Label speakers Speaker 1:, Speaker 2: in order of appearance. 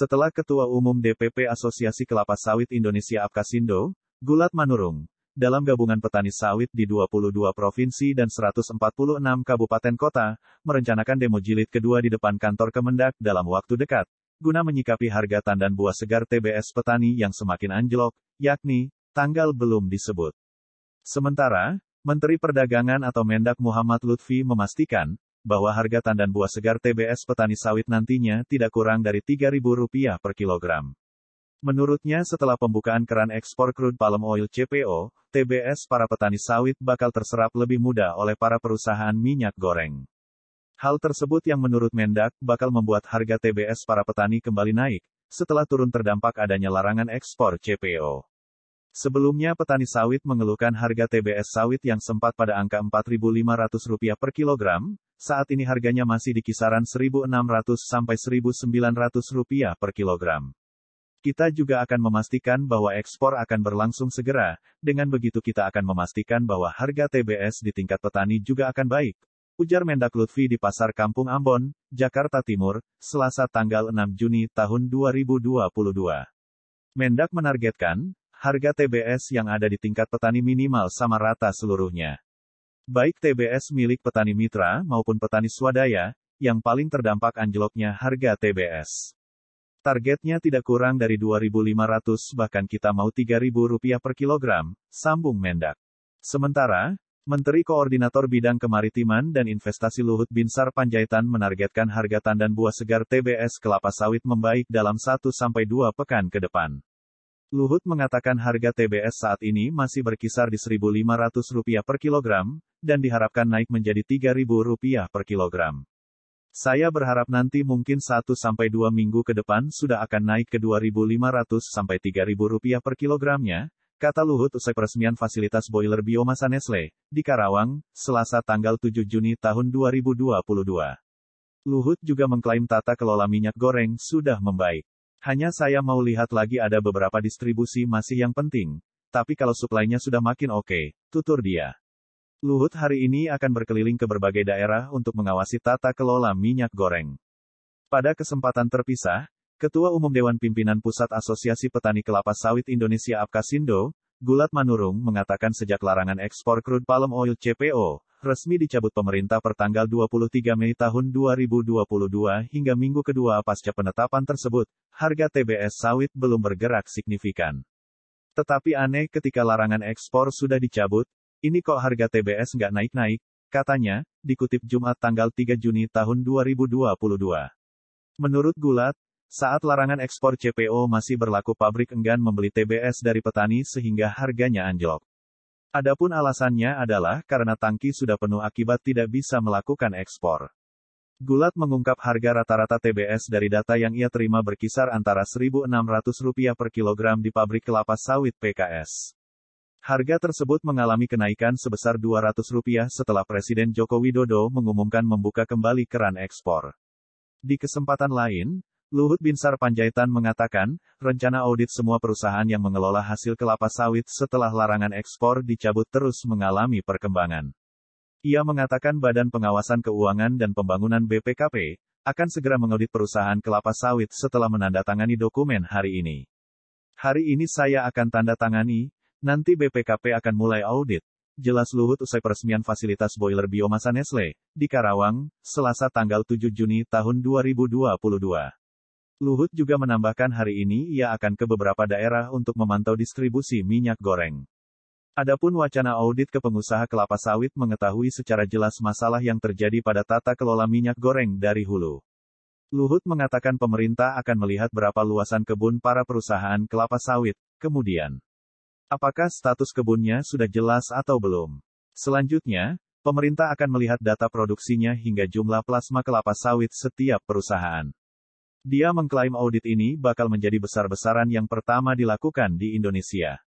Speaker 1: Setelah Ketua Umum DPP Asosiasi Kelapa Sawit Indonesia Apkasindo, Gulat Manurung, dalam gabungan petani sawit di 22 provinsi dan 146 kabupaten kota, merencanakan demo jilid kedua di depan kantor Kemendak dalam waktu dekat, guna menyikapi harga tandan buah segar TBS petani yang semakin anjlok, yakni, tanggal belum disebut. Sementara, Menteri Perdagangan atau Mendak Muhammad Lutfi memastikan, bahwa harga tandan buah segar TBS petani sawit nantinya tidak kurang dari Rp3.000 per kilogram. Menurutnya setelah pembukaan keran ekspor crude palm oil CPO, TBS para petani sawit bakal terserap lebih mudah oleh para perusahaan minyak goreng. Hal tersebut yang menurut Mendak bakal membuat harga TBS para petani kembali naik, setelah turun terdampak adanya larangan ekspor CPO. Sebelumnya petani sawit mengeluhkan harga TBS sawit yang sempat pada angka Rp4.500 per kilogram, saat ini harganya masih di kisaran Rp1.600 sampai Rp1.900 per kilogram. Kita juga akan memastikan bahwa ekspor akan berlangsung segera, dengan begitu kita akan memastikan bahwa harga TBS di tingkat petani juga akan baik, ujar Mendak Lutfi di Pasar Kampung Ambon, Jakarta Timur, Selasa tanggal 6 Juni tahun 2022. Mendak menargetkan, harga TBS yang ada di tingkat petani minimal sama rata seluruhnya. Baik TBS milik petani mitra maupun petani swadaya, yang paling terdampak anjloknya harga TBS. Targetnya tidak kurang dari Rp2.500 bahkan kita mau Rp3.000 per kilogram, sambung Mendak. Sementara, Menteri Koordinator Bidang Kemaritiman dan Investasi Luhut Binsar Panjaitan menargetkan harga tandan buah segar TBS kelapa sawit membaik dalam 1-2 pekan ke depan. Luhut mengatakan harga TBS saat ini masih berkisar di Rp1.500 per kilogram, dan diharapkan naik menjadi Rp3.000 per kilogram. Saya berharap nanti mungkin 1-2 minggu ke depan sudah akan naik ke Rp2.500 sampai Rp3.000 per kilogramnya, kata Luhut usai peresmian fasilitas boiler biomasa Nestle, di Karawang, Selasa tanggal 7 Juni tahun 2022. Luhut juga mengklaim tata kelola minyak goreng sudah membaik. Hanya saya mau lihat lagi ada beberapa distribusi masih yang penting, tapi kalau suplainya sudah makin oke, tutur dia. Luhut hari ini akan berkeliling ke berbagai daerah untuk mengawasi tata kelola minyak goreng. Pada kesempatan terpisah, Ketua Umum Dewan Pimpinan Pusat Asosiasi Petani Kelapa Sawit Indonesia Apkasindo, Gulat Manurung mengatakan sejak larangan ekspor crude palm oil CPO, resmi dicabut pemerintah pertanggal 23 Mei tahun 2022 hingga minggu kedua pasca penetapan tersebut, harga TBS sawit belum bergerak signifikan. Tetapi aneh ketika larangan ekspor sudah dicabut, ini kok harga TBS nggak naik-naik, katanya, dikutip Jumat tanggal 3 Juni tahun 2022. Menurut Gulat, saat larangan ekspor CPO masih berlaku pabrik enggan membeli TBS dari petani sehingga harganya anjlok. Adapun alasannya adalah karena tangki sudah penuh akibat tidak bisa melakukan ekspor. Gulat mengungkap harga rata-rata TBS dari data yang ia terima berkisar antara Rp1.600 per kilogram di pabrik kelapa sawit PKS. Harga tersebut mengalami kenaikan sebesar Rp200 setelah Presiden Joko Widodo mengumumkan membuka kembali keran ekspor. Di kesempatan lain, Luhut Binsar Panjaitan mengatakan, rencana audit semua perusahaan yang mengelola hasil kelapa sawit setelah larangan ekspor dicabut terus mengalami perkembangan. Ia mengatakan Badan Pengawasan Keuangan dan Pembangunan BPKP, akan segera mengaudit perusahaan kelapa sawit setelah menandatangani dokumen hari ini. Hari ini saya akan tanda tangani, nanti BPKP akan mulai audit, jelas Luhut usai peresmian fasilitas boiler biomasa Nestle, di Karawang, Selasa tanggal 7 Juni tahun 2022. Luhut juga menambahkan hari ini ia akan ke beberapa daerah untuk memantau distribusi minyak goreng. Adapun wacana audit ke pengusaha kelapa sawit mengetahui secara jelas masalah yang terjadi pada tata kelola minyak goreng dari hulu. Luhut mengatakan pemerintah akan melihat berapa luasan kebun para perusahaan kelapa sawit, kemudian, apakah status kebunnya sudah jelas atau belum. Selanjutnya, pemerintah akan melihat data produksinya hingga jumlah plasma kelapa sawit setiap perusahaan. Dia mengklaim audit ini bakal menjadi besar-besaran yang pertama dilakukan di Indonesia.